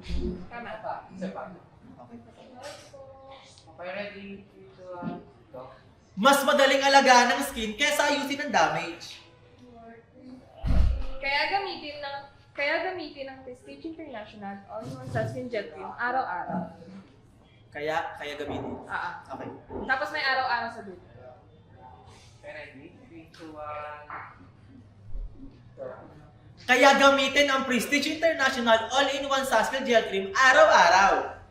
Tama. Isa pa. Okay. Okay, ready? 3, 2, 1, go. Mas madaling alagaan ng skin kaysa ayusin ng damage. Kaya gamitin ng Prestige International All-in-One Sunscreen Gel Cream araw-araw. Kaya gamitin. Okay. Tapos may araw-araw sa dulo. Okay, ready? 3, 2, 1, go. Kaya gamitin ang Prestige International All-in-One Sunscreen Gel Cream araw-araw.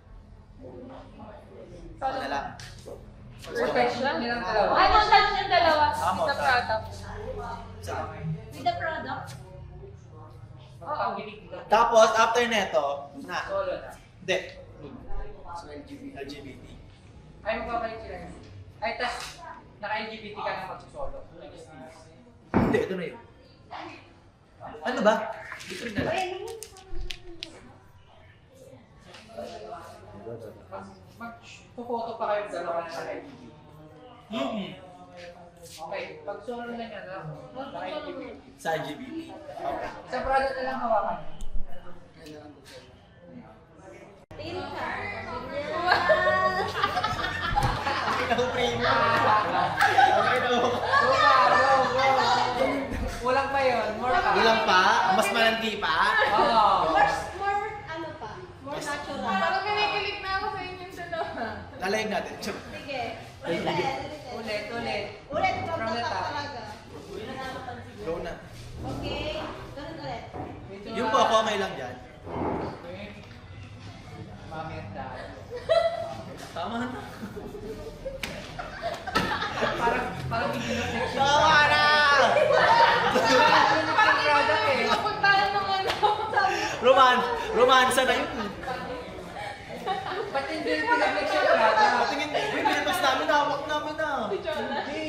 Ako na lang. Perfection? Ilang dalawa? Ay, montage ng dalawa. Ah, With the montage. product. Sa With the product? Oo. Tapos, after neto, na. Solo na. Hindi. So, LGBT. LGBT. Ay, magpapalik sila yun. Ay, tas, naka-LGBT ka na mag-solo. Hindi, ito na yun. Ano ba? Dito rin na lang. Mag-photo pa kayo dalawa na naka-LGBT. Okay, pag solo na niya na, naka-LGBT. Sa LGBT. Okay. Sa product na lang hawakan. Ikaw, primo. Okay na. Go pa, go, go. Kulang pa yun, more pa. Kulang pa? Mas malandi pa? Oo. More natural. Parang kinikilig na ako sa inyong dalawa. Lalayag natin. Chup. Sige. Ulit, ulit. Ulit, From from the the top top. talaga. Go na. Okay. Ganun ulit. Yung po ako, okay lang dyan. Mami at dad. Tama na. Parang bigyan Tama na! product eh. Kapuntahan ng ano. Romansa na yun. Ba't hindi yung pinag-lecture product? Patingin, uy, pinabas namin, hawak namin na. Hindi.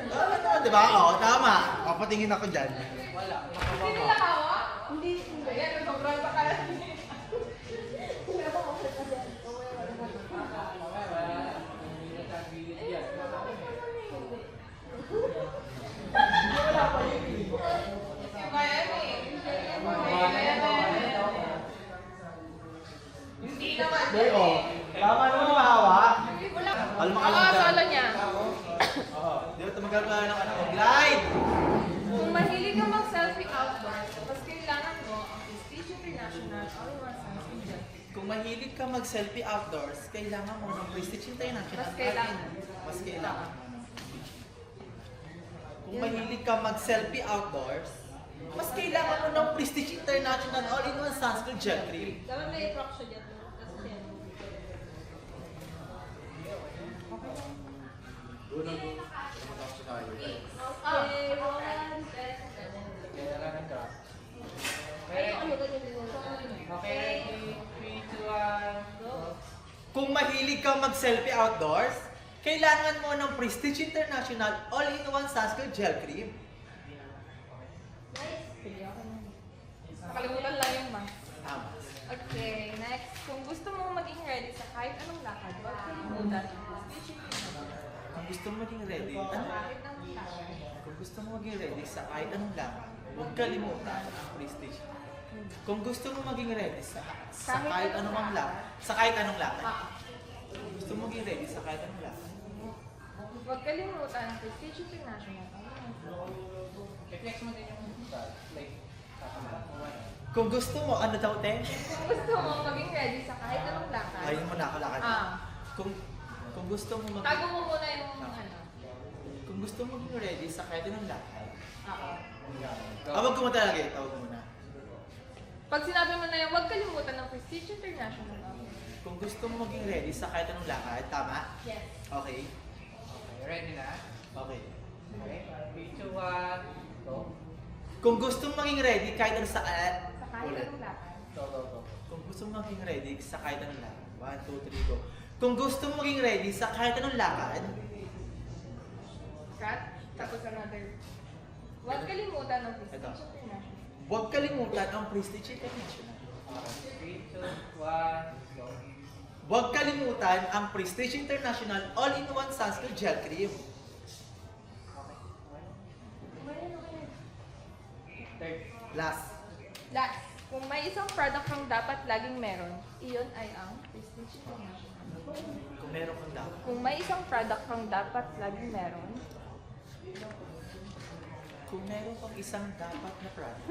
Tama na, di ba? Oo, tama. O, patingin ako dyan. Wala. Hindi nila hawa? Hindi. Ayan, sobrang pakala. Hindi naman. Hindi, oh. Tama naman yung hawak. Kalma ka lang dyan. Solo niya. Oo. Di ba tumagal ka ng ano? Glide! Kung mahilig ka mag-selfie outdoors, mas kailangan mo ang Prestige International All-in-One Sunscreen Gel Cream. Kung mahilig ka mag-selfie outdoors, kailangan mo ng Prestige International. Mas kailangan. Mas kailangan mo. Kung mahilig ka mag-selfie outdoors, mas kailangan mo ng Prestige International All-in-One Sunscreen Gel Cream. Dapat may truck siya dyan. Kasi yan. Okay, one. Kaya lang ang drop. Ay, Okay, ano ganyan din. okay, ready? 3, 2, 1, go. Kung mahilig ka mag-selfie outdoors, kailangan mo ng Prestige International All-in-One Sunscreen Gel Cream. Nakalimutan lang yung mask. Tama. Okay, next. Kung gusto mong maging ready sa kahit anong lakad, huwag kalimutan ang Prestige International. Kung gusto mo maging ready, ano? Kahit anong lakad. Kung gusto mo maging ready sa kahit anong lakad, huwag kalimutan ang Prestige. Kung gusto mo maging ready sa kahit anong lakad, sa kahit anong lakad. Kung gusto mo maging ready sa kahit anong lakad. Huwag kalimutan ang Prestige International. I-flex mo din yung like, Kung gusto mo, ano daw, te? Kung gusto mo maging ready sa kahit anong lakad, Ayun mo na ako lakad. Kung gusto mo tago mo muna yung ano. Kung gusto mo maging ready sa kahit anong lakad. Oo. Wag ko mo talaga, tawag mo na. Pag sinabi mo na yun, huwag kalimutan ng Prestige International. Kung gusto mo maging ready sa kahit anong lakad, tama? Yes. Okay. Okay, ready na? Okay. Okay, 3, 2, 1, go. Kung gusto mo maging ready kahit anong Sa kahit Ulit. anong lakad. Go, go, go. Kung gusto mo maging ready sa kahit anong lakad. 1, 2, 3, go. Kung gusto mo maging ready sa kahit anong lakad, Cut. Tapos another. Huwag kalimutan ng Prestige Ito. International. huwag kalimutan ang Prestige International. 3, 2, 1, go. Huwag kalimutan ang Prestige International All-in-One Sunscreen Gel Cream. Third. Last. Last. Kung may isang product kang dapat laging meron, iyon ay ang Prestige International. Kung meron kang dapat. Kung may isang product kang dapat laging meron, Kung meron kang isang dapat na product.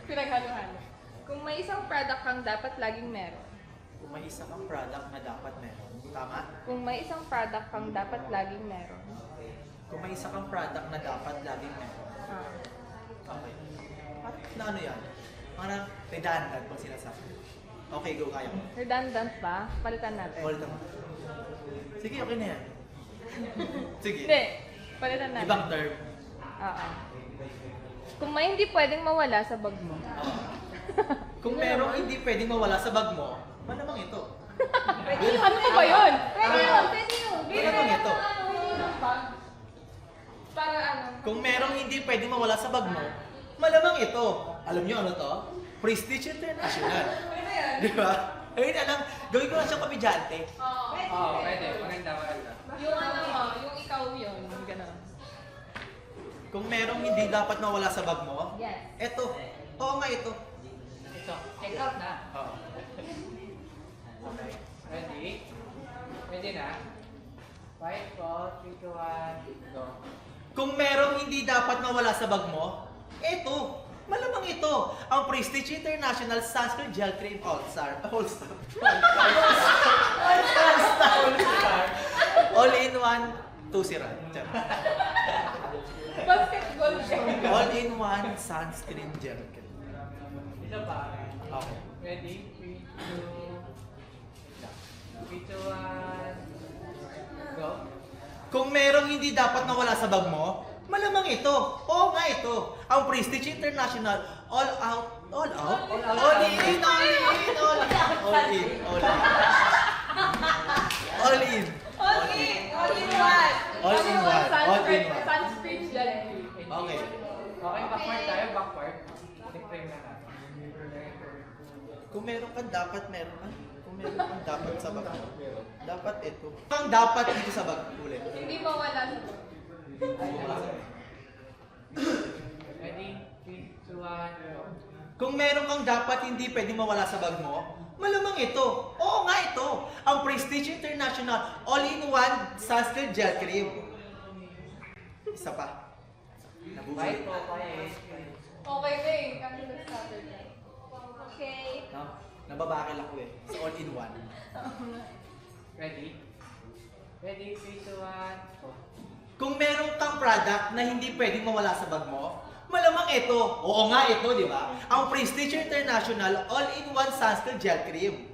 pinaghalo-halo. Kung may isang product kang dapat laging meron, Kung may isa kang product na dapat meron. Tama? kung may isang product kang dapat laging meron, Kung may isa kang product na dapat laging meron. ah, Okay. Na ano yan? Parang redundant pag sinasabi. Okay, go, kaya mo. redundant ba? Palitan natin. Hold on. Sige, okay na yan. Sige. Hindi, palitan natin. Ibang term. Oo. Kung may hindi pwedeng mawala sa bag mo. Kung merong hindi pwedeng mawala sa bag mo, malamang ito. Ano ba yun? Pwede yun, pwede yun. Malamang ito. Para ano? Kung merong hindi pwedeng mawala sa bag mo, malamang ito. Alam niyo ano to? Prestige International. Di ba? Ayun, alam, gawin ko lang siyang komedyante. Oo. Oo, pwede. Maganda, maganda. Yung ano mo, yung ikaw yun. Gano'n. Kung merong hindi dapat mawala sa bag mo, Yes. eto. Oo nga ito. Ito, check out na. Oo. Okay. Ready? Ready na? 5, 4, 3, 2, 1, go. Kung merong hindi dapat mawala sa bag mo, eto. Malamang ito. Ang Prestige International Sunscreen Gel Cream All-Star. All-Star. All-Star. All-in-one 2-0. Basketball siya. All-in-one sunscreen gel cream. Isa pa. Okay. Ready? 3, 2, 1, go. Kung merong hindi dapat mawala sa bag mo, malamang ito. Oo nga ito. Ang Prestige International All Out, All Out? All in, all in, all in. All in, all in. All in. Okay, all in one. All in one, all in one. Sunscreen gel. Okay. Okay, backward tayo, backward. Frame na natin. Kung meron kang dapat meron ka. Kung meron kang dapat sa bag mo, dapat ito. Ang dapat dito sa bag ulit. Hindi mawala sa bag. Ready? 3, 2, 1, go. Kung meron kang dapat hindi pwedeng mawala sa bag mo, malamang ito. Oo nga ito. Ang Prestige International All-in-One Sunscreen Gel Cream. Isa pa. 5, Nabubulit. 4, 5, Okay, May. Kami Saturday. Okay. No? Nababakil ako eh. Sa all-in-one. Ready? Ready? 3, 2, 1, go. Kung meron kang product na hindi pwedeng mawala sa bag mo, malamang ito. Oo nga ito, di ba? Ang Prestige International All-in-One Sunscreen Gel Cream.